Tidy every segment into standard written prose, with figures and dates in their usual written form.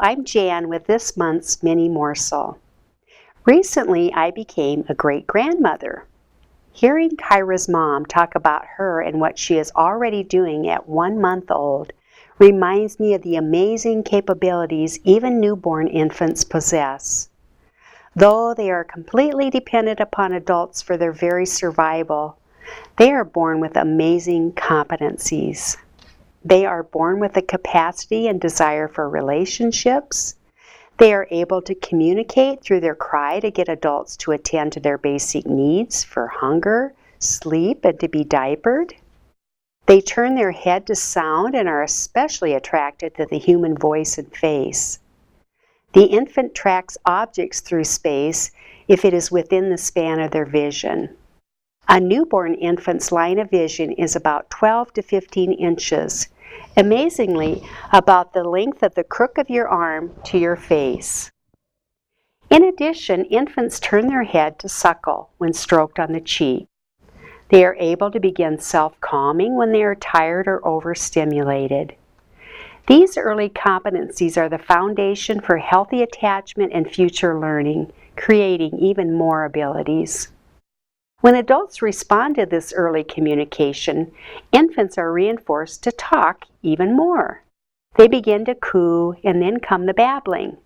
I'm Jan with this month's Mini Morsel. Recently, I became a great-grandmother. Hearing Kyra's mom talk about her and what she is already doing at 1 month old reminds me of the amazing capabilities even newborn infants possess. Though they are completely dependent upon adults for their very survival, they are born with amazing competencies. They are born with the capacity and desire for relationships. They are able to communicate through their cry to get adults to attend to their basic needs for hunger, sleep, and to be diapered. They turn their head to sound and are especially attracted to the human voice and face. The infant tracks objects through space if it is within the span of their vision. A newborn infant's line of vision is about 12 to 15 inches, amazingly about the length of the crook of your arm to your face. In addition, infants turn their head to suckle when stroked on the cheek. They are able to begin self-calming when they are tired or overstimulated. These early competencies are the foundation for healthy attachment and future learning, creating even more abilities. When adults respond to this early communication, infants are reinforced to talk even more. They begin to coo, and then come the babbling.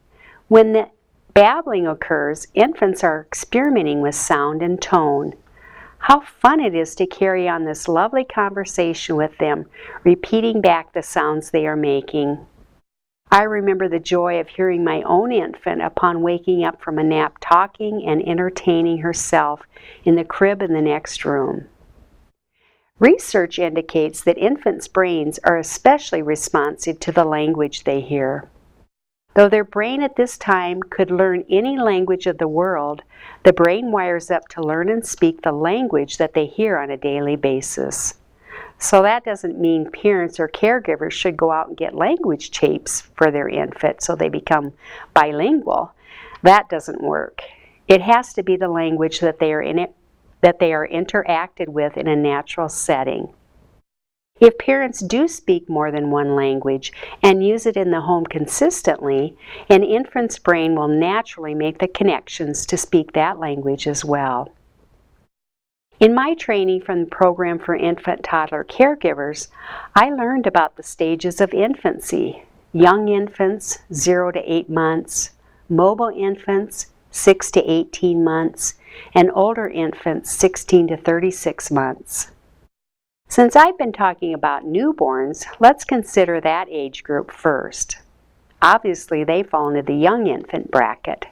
When the babbling occurs, infants are experimenting with sound and tone. How fun it is to carry on this lovely conversation with them, repeating back the sounds they are making. I remember the joy of hearing my own infant upon waking up from a nap talking and entertaining herself in the crib in the next room. Research indicates that infants' brains are especially responsive to the language they hear. Though their brain at this time could learn any language of the world, the brain wires up to learn and speak the language that they hear on a daily basis. So that doesn't mean parents or caregivers should go out and get language tapes for their infant so they become bilingual. That doesn't work. It has to be the language that they are interacted with in a natural setting. If parents do speak more than one language and use it in the home consistently, an infant's brain will naturally make the connections to speak that language as well. In my training from the Program for Infant Toddler Caregivers, I learned about the stages of infancy: young infants, 0 to 8 months, mobile infants, 6 to 18 months, and older infants, 16 to 36 months. Since I've been talking about newborns, let's consider that age group first. Obviously, they fall into the young infant bracket.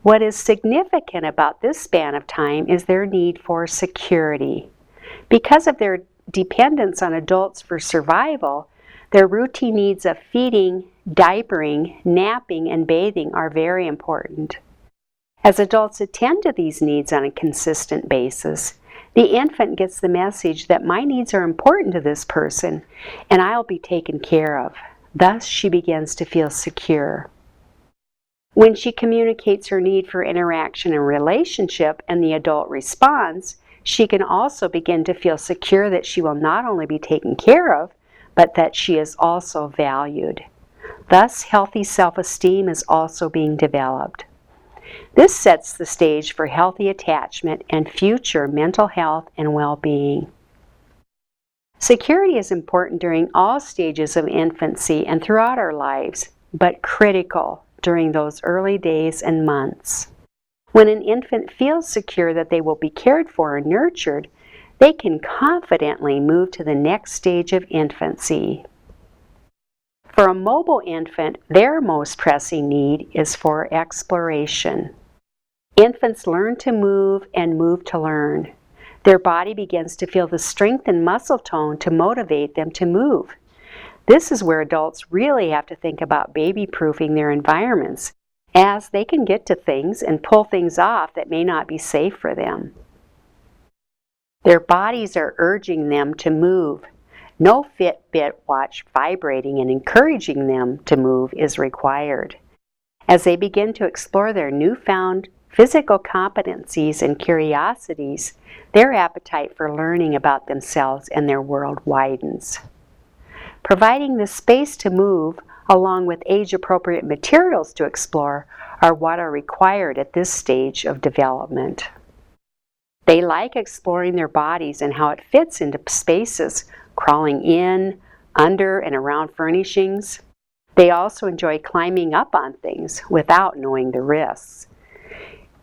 What is significant about this span of time is their need for security. Because of their dependence on adults for survival, their routine needs of feeding, diapering, napping, and bathing are very important. As adults attend to these needs on a consistent basis, the infant gets the message that my needs are important to this person and I'll be taken care of. Thus, she begins to feel secure. When she communicates her need for interaction and relationship and the adult responds, she can also begin to feel secure that she will not only be taken care of, but that she is also valued. Thus, healthy self-esteem is also being developed. This sets the stage for healthy attachment and future mental health and well-being. Security is important during all stages of infancy and throughout our lives, but critical during those early days and months. When an infant feels secure that they will be cared for and nurtured, they can confidently move to the next stage of infancy. For a mobile infant, their most pressing need is for exploration. Infants learn to move and move to learn. Their body begins to feel the strength and muscle tone to motivate them to move. This is where adults really have to think about baby-proofing their environments, as they can get to things and pull things off that may not be safe for them. Their bodies are urging them to move. No Fitbit watch vibrating and encouraging them to move is required. As they begin to explore their newfound physical competencies and curiosities, their appetite for learning about themselves and their world widens. Providing the space to move along with age-appropriate materials to explore, are what are required at this stage of development. They like exploring their bodies and how it fits into spaces, crawling in, under, and around furnishings. They also enjoy climbing up on things without knowing the risks.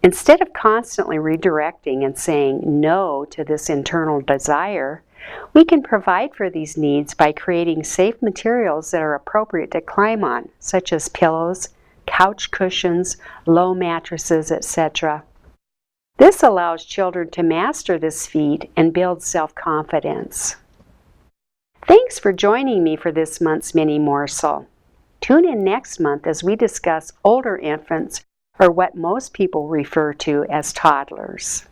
Instead of constantly redirecting and saying no to this internal desire, we can provide for these needs by creating safe materials that are appropriate to climb on, such as pillows, couch cushions, low mattresses, etc. This allows children to master this feat and build self-confidence. Thanks for joining me for this month's mini morsel. Tune in next month as we discuss older infants, or what most people refer to as toddlers.